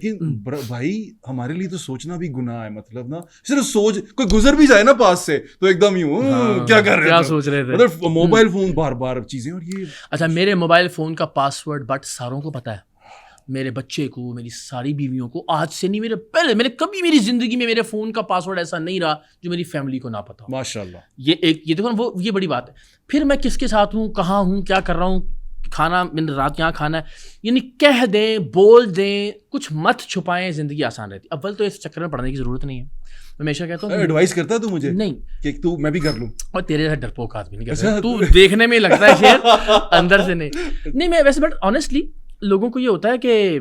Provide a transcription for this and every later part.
لیکن بھائی ہمارے لیے تو سوچنا بھی گناہ ہے, مطلب نا صرف سوچ, کوئی گزر بھی جائے نا پاس سے تو ایک دم یوں کیا کر رہے, کیا سوچ رہے تھے, مطلب موبائل فون بار بار چیزیں. اور یہ اچھا میرے موبائل فون کا پاسورڈ بٹ ساروں کو پتا ہے, میرے بچے کو, میری ساری بیویوں کو, آج سے نہیں میرے پہلے, میں نے کبھی میری زندگی میں میرے فون کا پاسورڈ ایسا نہیں رہا جو میری فیملی کو نہ پتا ہو. ماشاءاللہ, یہ دیکھو نا, یہ بڑی بات ہے. پھر میں کس کے ساتھ ہوں, کہاں ہوں, کیا کر رہا ہوں, کھانا میں نے رات یہاں کھانا ہے, یعنی کہہ دیں, بول دیں, کچھ مت چھپائیں, زندگی آسان رہتی. اول تو اس چکر میں پڑھنے کی ضرورت نہیں ہے. میں ہمیشہ کہتا ہوں ایڈوائز کرتا ہے تو مجھے نہیں کہ تو میں بھی کر لوں, اور تیرے سے ڈرپوک آدمی نہیں کرتا, تو دیکھنے میں لگتا ہے شیر, اندر سے نہیں. میں ویسے بٹ آنیسٹلی لوگوں کو یہ ہوتا ہے کہ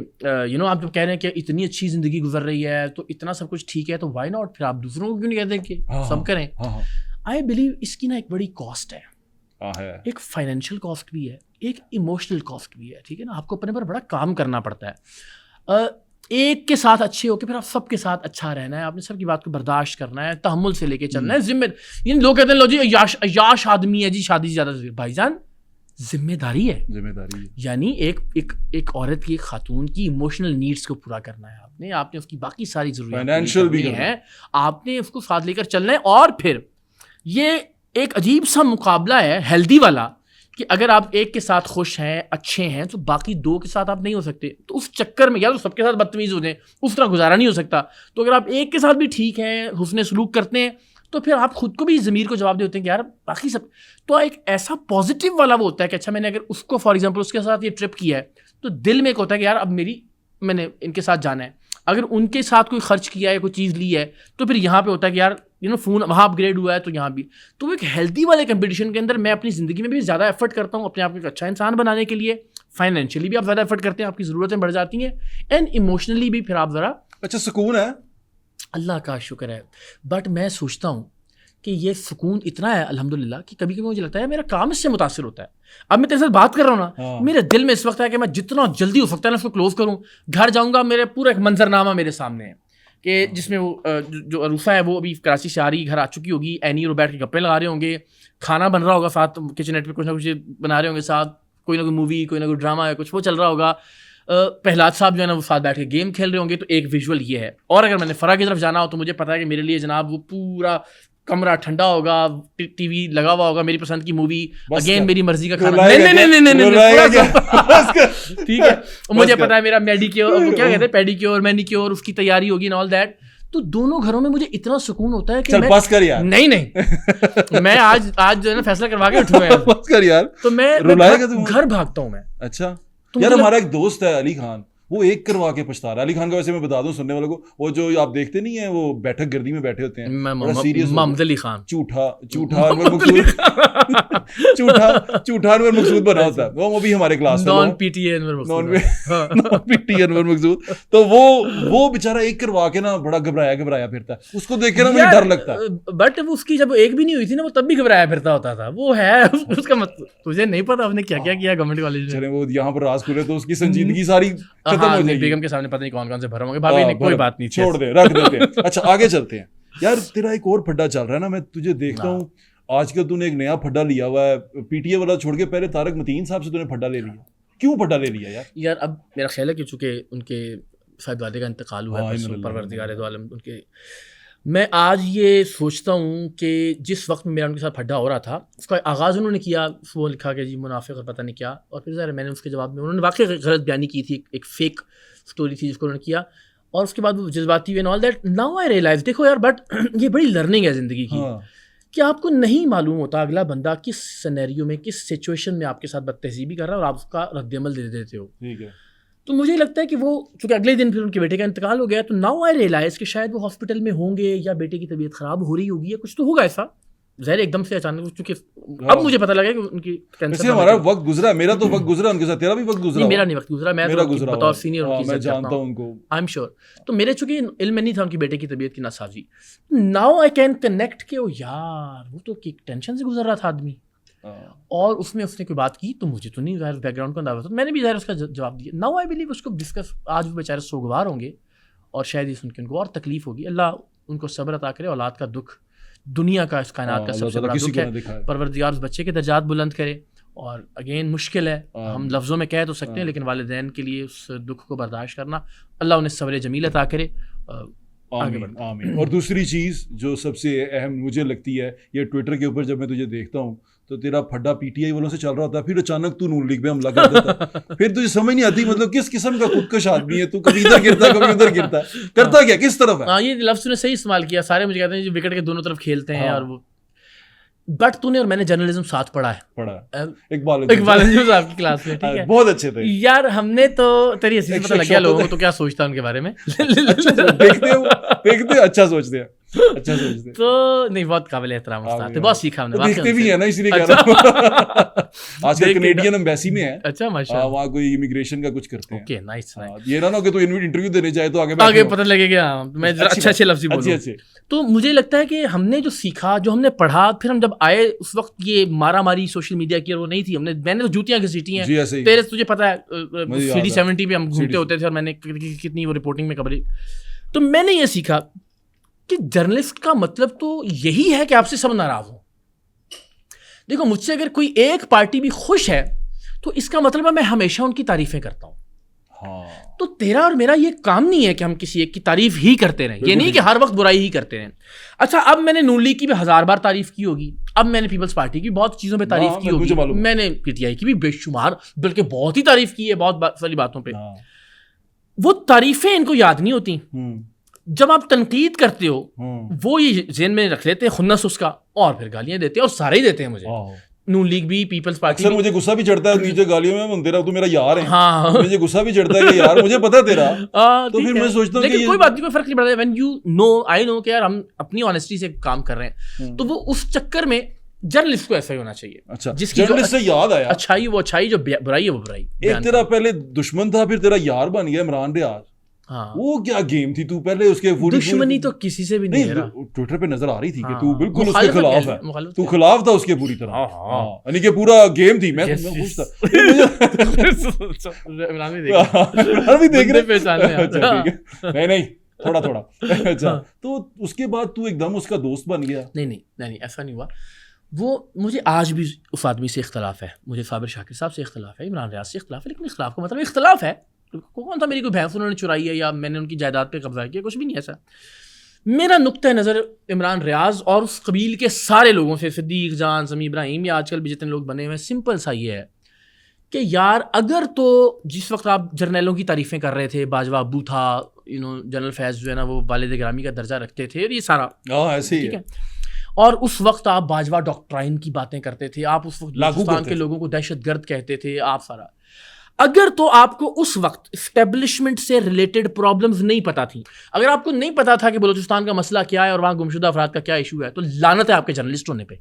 آپ جب کہہ رہے ہیں کہ اتنی اچھی زندگی گزر رہی ہے تو اتنا سب کچھ ٹھیک ہے, تو وائی ناٹ, پھر آپ دوسروں کو کیوں نہیں کہتے کہ سب کریں. آئی بلیو اس کی نا ایک بڑی کاسٹ ہے, ایک فائنینشیل کاسٹ بھی ہے, ایک ایموشنل کاسٹ بھی ہے. ٹھیک ہے نا, آپ کو اپنے پر بڑا کام کرنا پڑتا ہے. ایک کے ساتھ اچھے ہو کے پھر آپ سب کے ساتھ اچھا رہنا ہے, آپ نے سب کی بات کو برداشت کرنا ہے, تحمل سے لے کے چلنا ہے. یعنی لوگ کہتے ہیں لو جی عیاش آدمی ہے جی, شادی سے زیادہ. بھائی جان ذمہ داری ہے, یعنی ایک عورت کی, ایک خاتون کی ایموشنل نیڈس کو پورا کرنا ہے. آپ نے اس کی باقی ساری ضروریات بھی ہیں, آپ نے اس کو ساتھ لے کر چلنا ہے. اور پھر یہ ایک عجیب سا مقابلہ ہے ہیلدی والا کہ اگر آپ ایک کے ساتھ خوش ہیں, اچھے ہیں, تو باقی دو کے ساتھ آپ نہیں ہو سکتے. تو اس چکر میں یا تو سب کے ساتھ بدتمیز ہو جائیں, اس طرح گزارا نہیں ہو سکتا. تو اگر آپ ایک کے ساتھ بھی ٹھیک ہیں, حسن سلوک کرتے ہیں, تو پھر آپ خود کو بھی ضمیر کو جواب دے ہوتے ہیں کہ یار باقی سب. تو ایک ایسا پازیٹیو والا وہ ہوتا ہے کہ اچھا میں نے اگر اس کو فار ایگزامپل اس کے ساتھ یہ ٹرپ کیا ہے, تو دل میں ایک ہوتا ہے کہ یار اب میں نے ان کے ساتھ جانا ہے. اگر ان کے ساتھ کوئی خرچ کیا ہے, کوئی چیز لی ہے, تو پھر یہاں پہ ہوتا ہے کہ یار فون وہاں اپ گریڈ ہوا ہے تو یہاں بھی. تو ایک ہیلدی والے کمپٹیشن کے اندر میں اپنی زندگی میں بھی زیادہ ایفرٹ کرتا ہوں اپنے آپ کو ایک اچھا انسان بنانے کے لیے. فائنینشلی بھی آپ زیادہ ایفرٹ کرتے ہیں, آپ کی ضرورتیں بڑھ جاتی ہیں, اینڈ ایموشنلی بھی پھر آپ ذرا اچھا سکون ہے. اللہ کا شکر ہے. بٹ میں سوچتا ہوں کہ یہ سکون اتنا ہے الحمدللہ کہ کبھی کبھی مجھے لگتا ہے میرا کام اس سے متاثر ہوتا ہے. اب میں تیرے ساتھ بات کر رہا ہوں نا, میرے دل میں اس وقت ہے کہ میں جتنا جلدی ہو سکتا ہے نا اس کو کلوز کروں, گھر جاؤں گا, میرے پورا ایک منظر نامہ میرے سامنے ہے کہ جس میں وہ جو عروسہ ہے وہ ابھی کراچی سے آ رہی, گھر آ چکی ہوگی, اینی اور بیٹھ کے گپے لگا رہے ہوں گے, کھانا بن رہا ہوگا ساتھ, کچن نیٹ پہ کچھ نہ کچھ بنا رہے ہوں گے ساتھ, کوئی نہ کوئی مووی, کوئی نہ کوئی ڈرامہ ہے, کچھ وہ چل رہا ہوگا. پہلاد صاحب جو ہے نا وہ ساتھ بیٹھ کے گیم کھیل رہے ہوں گے. تو ایک ویژول یہ ہے. اور اگر میں نے فرا کی طرف جانا ہو تو مجھے پتا ہے کہ میرے لیے جناب وہ پورا کمرہ ٹھنڈا ہوگا, ٹی وی لگا ہوا ہوگا, میری پسند کی مووی, اگین میری مرضی کا کھانا. ٹھیک ہے, مجھے پتا ہے میرا میڈیکیور, وہ کیا کہتے ہیں پیڈیکیور, مینیکیور, اس کی تیاری ہوگی اینڈ آل دیٹ. تو دونوں گھروں میں مجھے اتنا سکون ہوتا ہے کہ نہیں میں آج جو ہے نا فیصلہ کروا کے اٹھوں, تو میں گھر بھاگتا ہوں. میں اچھا یار ہمارا ایک دوست ہے علی خان, وہ ایک کروا کے پچھتا رہا ہے. علی خان کا ویسے میں بتا دوں سننے والوں کو, وہ جو آپ دیکھتے نہیں ہیں وہ بیٹھک گردی میں بیٹھے ہوتے ہیں, محمد علی خان جھوٹا انور مقصود بنا ہوتا ہے, وہ بھی ہمارے کلاس میں, نان پی ٹی اے انور مقصود. تو وہ بیچارہ ایک کروا کے نا بڑا گھبرایا پھرتا ہے, اس کو دیکھ کے نا مجھے ڈر لگتا ہے. بٹ اس کی جب ایک بھی نہیں ہوئی تھی نا, وہ تب بھی گھبرایا پھرتا ہوتا تھا. وہ ہے اس کا مطلب, تجھے نہیں پتا آپ نے کیا کیا گورنمنٹ کالج میں. وہ یہاں پر راز کھلے تو اس کی سنجیدگی ساری ختم ہو جائے گی. بیگم کے سامنے پتہ نہیں کون کون سے بھرم ہوں گے. بھابھی نے کوئی بات نہیں, چھوڑ دے, رکھ دیتے ہیں. اچھا آگے چلتے ہیں. یار تیرا ایک اور پھڈا چل رہا ہے نا, میں تجھے دیکھتا ہوں آج کل تو نے ایک نیا پھڈا لیا ہوا ہے, پی ٹی اے والا چھوڑ کے پہلے طارق متین صاحب سے تو نے پھڈا لے لیا. کیوں پھڈا لے لیا یار؟ یار اب میرا خیال ہے کہ چونکہ ان کے صاحب والے کا انتقال ہوا ہے, پروردگار دو عالم ان کے, میں آج یہ سوچتا ہوں کہ جس وقت میں میرا ان کے ساتھ پھڈا ہو رہا تھا, اس کا آغاز انہوں نے کیا, وہ لکھا کہ جی منافق اور پتہ نہیں کیا, اور پھر ظاہر میں نے اس کے جواب میں, انہوں نے واقعی غلط بیانی کی تھی, ایک فیک اسٹوری تھی جس کو انہوں نے کیا, اور اس کے بعد وہ جذباتی ہوئے all that. Now I realise, دیکھو یار بٹ یہ بڑی لرننگ ہے زندگی کی, کہ آپ کو نہیں معلوم ہوتا اگلا بندہ کس سینیریو میں, کس سچویشن میں آپ کے ساتھ بد تہذیبی کر رہا ہے, اور آپ اس کا رد عمل دے دیتے ہو. تو مجھے لگتا ہے کہ وہ چونکہ اگلے دن پھر ان کے بیٹے کا انتقال ہو گیا, تو ناؤ آئی ریئلائز کہ شاید وہ ہاسپٹل میں ہوں گے, یا بیٹے کی طبیعت خراب ہو رہی ہوگی, یا کچھ تو ہوگا ایسا. ظاہر ایک دم سے اچانک, چونکہ اب مجھے پتہ لگا کہ ان کی کینسر. ہمارا وقت گزرا, میرا تو وقت گزرا ان کے ساتھ, تیرا بھی وقت گزرا. میرا نہیں وقت گزرا, میں بطور سینئر ان کی جانتا ہوں ان کو, آئی ایم شیور. تو میرے چونکہ علم میں نہیں تھا ان کی بیٹے کی طبیعت کی ناسازی. ناؤ آئی کین کنیکٹ کہ یار وہ تو ٹینشن سے گزر رہا تھا آدمی, اور اس میں اس نے کوئی بات کی, تو مجھے تو نہیں ظاہر بیک گراؤنڈ کا اندازہ تھا, میں نے بھی ظاہر اس کا جواب دیا. ناؤ آئی بلیو اس کو ڈسکس, آج وہ بیچارے سوگوار ہوں گے, اور شاید یہ سن کے ان کو اور تکلیف ہوگی. اللہ ان کو صبر عطا کرے, اولاد کا دکھ دنیا کا, اس کائنات کا سب سے بڑا دکھ ہے, پروردگار اس بچے کے درجات بلند کرے, اور اگین مشکل ہے, ہم لفظوں میں کہہ تو سکتے ہیں, لیکن والدین کے لیے اس دکھ کو برداشت کرنا, اللہ انہیں صبر جمیل عطا کرے. آمین آمین. اور دوسری چیز جو سب سے اہم مجھے لگتی ہے, یہ ٹویٹر کے اوپر جب میں تجھے دیکھتا ہوں تو تیرا پھڈا پی ٹی آئی والوں سے چل رہا ہوتا ہے, پھر اچانک تو نون لیگ پہ حملہ کر دیتا ہے, پھر تجھے سمجھ نہیں آتی مطلب کس قسم کا خودکش آدمی ہے تو, کبھی ادھر گرتا ہے کبھی ادھر گرتا ہے, کرتا کیا, کس طرف ہے. ہاں یہ لفظ نے صحیح استعمال کیا, سارے مجھے کہتے ہیں جو وکٹ کے دونوں طرف کھیلتے ہیں, اور وہ بٹ تو نے اور میں نے جرنلزم ساتھ پڑھا ہے, اقبال صاحب کی کلاس میں, ٹھیک ہے, بہت اچھے تھے یار. ہم نے تو تیری حیثیت سے پتہ لگ گیا لوگوں کو تو کیا سوچتا ہے ان کے بارے میں, دیکھتے اچھا سوچتے ہیں, اچھا سوچتے ہیں. تو نہیں, بہت قابل احترام استاد تھے, بہت سیکھا ہم نے. دیکھتے بھی ہیں نا, اس لیے کہہ رہا ہوں. آج کل کینیڈین ایمبیسی میں ہے, اچھا ماشاءاللہ, وہاں کوئی امیگریشن کا کچھ کرتے ہیں. Okay nice. یہ نہ کہ تو انٹرویو دینے جائے تو آگے پتہ لگے گا میں اچھے لفظ بولوں. تو مجھے لگتا ہے کہ ہم نے جو سیکھا, جو ہم نے پڑھا, پھر ہم جب آئے اس وقت یہ مارا ماری سوشل میڈیا کی وہ نہیں تھی. میں نے تو جوتیاں گھسیٹی ہیں, تیرے تجھے پتا ہے CD70 پہ ہم گھومتے ہوتے تھے, اور میں نے کتنی وہ رپورٹنگ میں خبریں. تو میں نے یہ سیکھا کہ جرنلسٹ کا مطلب تو یہی ہے کہ آپ سے سب ناراض ہوں. دیکھو مجھ سے اگر کوئی ایک پارٹی بھی خوش ہے تو اس کا مطلب ہے میں ہمیشہ ان کی تعریفیں کرتا ہوں. تو تیرا اور میرا یہ کام نہیں ہے کہ ہم کسی ایک کی تعریف ہی کرتے رہیں, یہ نہیں کہ ہر وقت برائی ہی کرتے رہیں. اچھا اب میں نے نون لیگ کی بھی 1000 بار تعریف کی ہوگی, اب میں نے پیپلز پارٹی کی بہت چیزوں پہ تعریف کی ہوگی, میں نے پی ٹی آئی کی بھی بے شمار بلکہ بہت ہی تعریف کی ہے بہت ساری باتوں پہ. وہ تعریفیں ان کو یاد نہیں ہوتی. جب آپ تنقید کرتے ہو وہ یہ ذہن میں رکھ لیتے ہیں خنس اس کا, اور پھر گالیاں دیتے ہیں, اور سارے ہی دیتے ہیں مجھے. نون لیگ بھی, پیپلز پارٹی بھی. مجھے غصہ بھی چڑھتا ہے نیچے گالیوں میں, تیرا تو میرا یار ہے. ہاں مجھے غصہ بھی چڑھتا ہے کہ یار مجھے پتا ہے تیرا, تو پھر میں سوچتا ہوں لیکن کوئی بات نہیں, کوئی فرق نہیں پڑتا. وین یو نو, آئی نو کہ یار ہم اپنی آنیسٹی سے کام کر رہے ہیں, تو وہ اس چکر میں جرنلسٹ کو ایسا ہی ہونا چاہیے. اچھا, جرنلسٹ سے یاد آیا, اچھائی وہ اچھائی, جو برائی ہے وہ برائی. ایک تیرا پہلے دشمن تھا پھر تیرا یار بن گیا عمران ریاض. وہ کیا گیم تھی, تو پہلے اس کے دشمنی تو کسی سے بھی نہیں ہے. ٹویٹر پہ نظر آ رہی تھی کہ تو بالکل اس کے خلاف ہے, تو خلاف تھا اس کے پوری طرح, یعنی کہ پورا گیم تھی. میں خوش تھا, نہیں تھوڑا تھوڑا. اچھا, تو اس کے بعد تو ایک دم اس کا دوست بن گیا. نہیں ایسا نہیں ہوا. وہ مجھے آج بھی اس آدمی سے اختلاف ہے, مجھے صابر شاکر صاحب سے اختلاف ہے, عمران ریاض سے اختلاف ہے, لیکن اختلاف کا مطلب اختلاف ہے. کون تھا میری کوئی بھینس انہوں نے چرائی ہے یا میں نے ان کی جائیداد پہ قبضہ کیا, کچھ بھی نہیں ایسا. میرا نقطہ نظر عمران ریاض اور اس قبیل کے سارے لوگوں سے, صدیق جان, سمیع ابراہیم, یا آج کل بھی جتنے لوگ بنے ہوئے ہیں, سمپل سا یہ ہے کہ یار اگر تو جس وقت آپ جرنیلوں کی تعریفیں کر رہے تھے, باجوہ ابو تھا, جنرل فیض جو ہے نا وہ والد گرامی کا درجہ رکھتے تھے, یہ سارا ایسے ہی ہے, اور اس وقت آپ باجوہ ڈاکٹرائن کی باتیں کرتے تھے, آپ اس وقت ہندوستان کے لوگوں کو دہشت گرد کہتے تھے, آپ سارا. اگر تو آپ کو اس وقت اسٹیبلشمنٹ سے ریلیٹڈ پرابلمز نہیں پتا تھیں, اگر آپ کو نہیں پتا تھا کہ بلوچستان کا مسئلہ کیا ہے اور وہاں گمشدہ افراد کا کیا ایشو ہے, تو لعنت ہے آپ کے جرنلسٹ ہونے پہ.